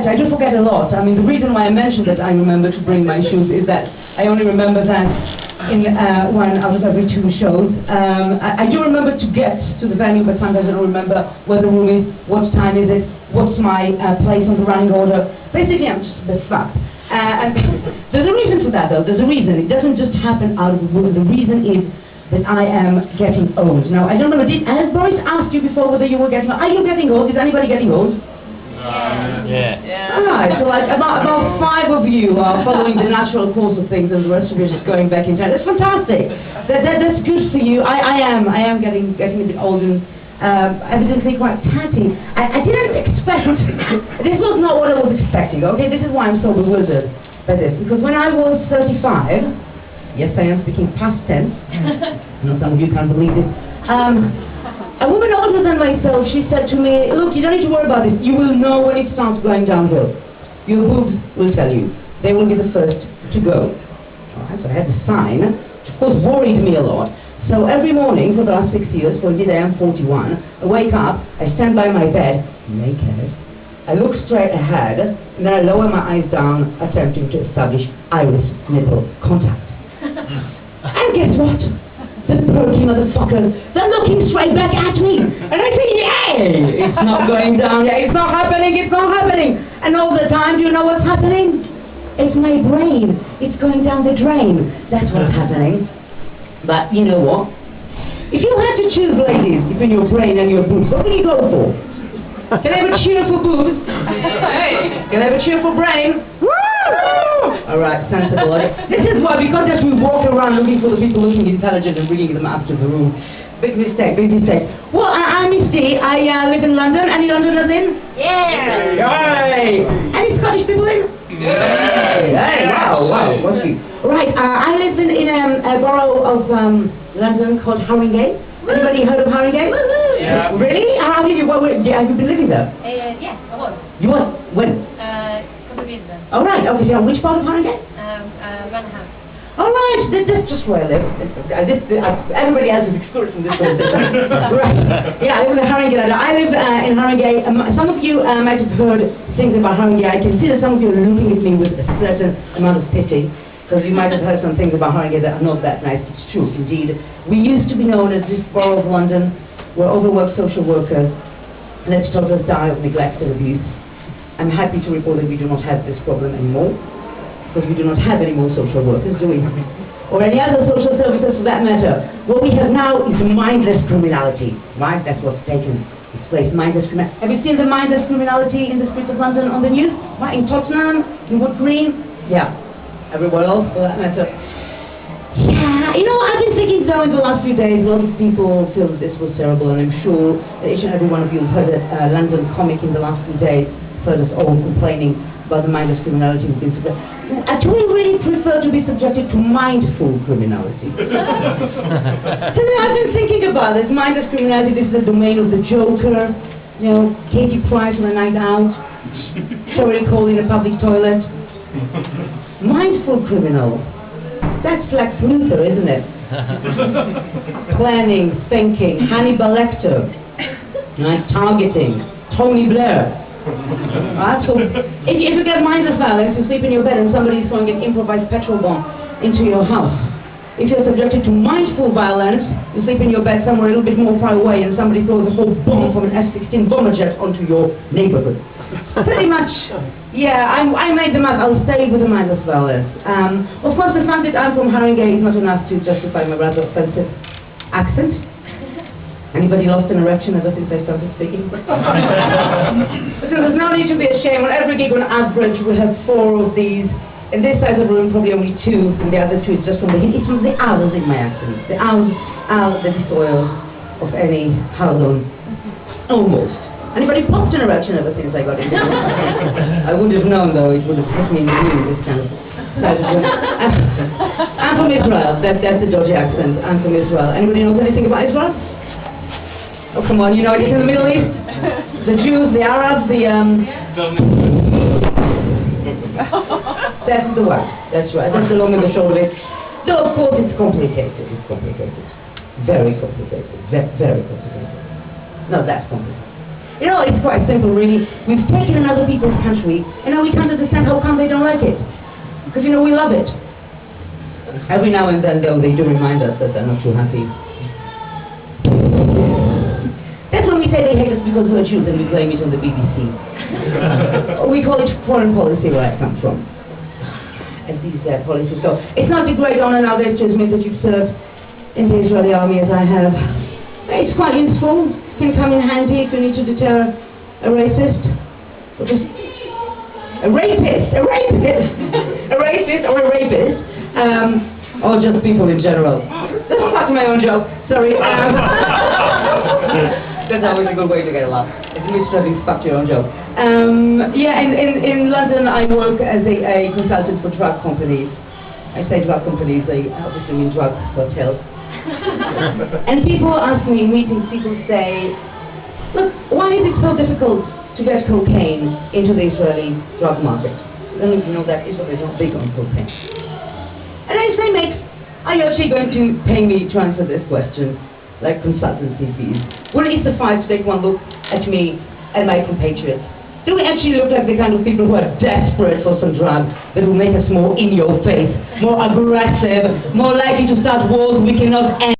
I do forget a lot. I mean, the reason why I mentioned that I remember to bring my shoes is that I only remember that in one out of every 2 shows. I do remember to get to the venue, but sometimes I don't remember where the room is, what time is it, what's my place on the running order. Basically, I'm just a bit fucked. And there's a reason for that, though. There's a reason. It doesn't just happen out of the blue. The reason is that I am getting old. Now, I don't know, has Boris asked you before whether you were getting old? Are you getting old? Is anybody getting old? Yeah. Alright, so like about 5 of you are following the natural course of things and the rest of you are just going back in time. That's fantastic. That's good for you. I am getting a bit old and evidently quite tatty. I didn't expect, this was not what I was expecting, okay? This is why I'm so bewildered by this. Because when I was 35, yes, I am speaking past tense, I know some of you can't believe it, a woman older than myself, she said to me, look, you don't need to worry about this. You will know when it starts going downhill. Your boobs will tell you. They will be the first to go. Alright, so I had the sign, which of course worried me a lot. So every morning for the last 6 years, for indeed I am 41, I wake up, I stand by my bed, naked, I look straight ahead, and then I lower my eyes down, attempting to establish iris-nipple contact. And guess what? The perky motherfuckers, they're looking straight back at me. And I say, yay! It's not going down, yeah, it's not happening, it's not happening. And all the time, do you know what's happening? It's my brain. It's going down the drain. That's what's happening. But you know what? If you had to choose, ladies, between your brain and your boobs, what would you go for? Can I have a cheer for boobs? Can I have a cheer for brain? Woo! Alright, sensible. This is why, because as we walk around looking for the people looking intelligent and bringing them up to the room. Big mistake, big mistake. Well, I'm Miss D. I live in London. Any Londoners in? Yeah! Yay! Any Scottish people in? Yeah! Hey, wow, what's you? Right, I live in a borough of London called Haringey. Anybody heard of Haringey? Yeah. Really? How did you, have you been living there? Yeah, I was. You was? When? Couple of years ago. Oh, right, okay, so which part of Haringey? Ranham. All right, that's just where I live. Everybody else is excluded from this one. Right. Yeah, I live in Haringey. I live in Haringey. Some of you might have heard things about Haringey. I can see that some of you are looking at me with a certain amount of pity, because you might have heard some things about Haringey that are not that nice. It's true, indeed. We used to be known as this borough of London, where overworked social workers let toddlers die of neglect and abuse. I'm happy to report that we do not have this problem anymore, because we do not have any more social workers, do we? Or any other social services for that matter. What we have now is mindless criminality, right? That's what's taken its place, mindless criminality. Have you seen the mindless criminality in the streets of London on the news? Right, in Tottenham, in Wood Green? Yeah, everywhere else for that matter. Yeah, you know, I've been thinking though in the last few days, a lot of people feel that this was terrible, and I'm sure that each and every one of you have heard a London comic in the last few days, heard us all complaining about the mindless criminality we've been subjected. Do we really prefer to be subjected to mindful criminality? So I've been thinking about this. Mindless criminality, this is the domain of the Joker, you know, Katie Price on a night out, Sherry Cole in a public toilet. Mindful criminal. That's like Luther, isn't it? Planning, thinking, Hannibal Lecter, right? Targeting, Tony Blair. Right? So if you get mindless violence, you sleep in your bed and somebody is throwing an improvised petrol bomb into your house. If you're subjected to mindful violence, you sleep in your bed somewhere a little bit more far away and somebody throws a whole bomb from an F-16 bomber jet onto your neighborhood. Pretty much, yeah, I made the math. I'll stay with the mindless violence. Of course, the fact that I'm from Haringey is not enough to justify my rather offensive accent. Anybody lost an erection ever since I started speaking? So there's no need to be ashamed. On every gig on average, we have 4 of these. In this size of room, probably only 2, and the other 2 is just from the heat. It's from the hours in my accent. The hours that soil of any Howlon. Almost. Anybody popped an erection ever since I got in? I would have known, though. It would have hit me in the knee, this kind of... I'm from Israel. That's the dodgy accent. I'm from Israel. Anybody knows anything about Israel? Oh, come on, you know, it's in the Middle East. The Jews, the Arabs, the... That's the one. That's right. That's the long and the short of it. Though, of course, it's complicated. It's complicated. Very complicated. Very complicated. No, that's complicated. You know, it's quite simple, really. We've taken in other people's country, and now we can't understand how come they don't like it. Because, you know, we love it. Every now and then, though, they do remind us that they're not too happy. That's when we say they hate us because we're Jews, and we blame it on the BBC. We call it foreign policy, where I come from. As these policies go. It's not a great honor nowadays to admit that you've served in the Israeli army as I have. It's quite useful. It can come in handy if you need to deter a racist. Or just a rapist! A rapist! A racist or a rapist. Or just people in general. That's not my own joke. Sorry. That's always a good way to get a laugh. It's used to having stuck to your own joke. Yeah, in London I work as a consultant for drug companies. I say drug companies, I obviously mean drug hotels. And people ask me in meetings, people say, look, why is it so difficult to get cocaine into the Israeli drug market? I don't know if you know that Israel is not big on cocaine. And I say, mate, are you actually going to pay me to answer this question? Like consultancy fees. Would it suffice to take one look at me and my compatriots? Do we actually look like the kind of people who are desperate for some drug that will make us more in your face, more aggressive, more likely to start wars we cannot end?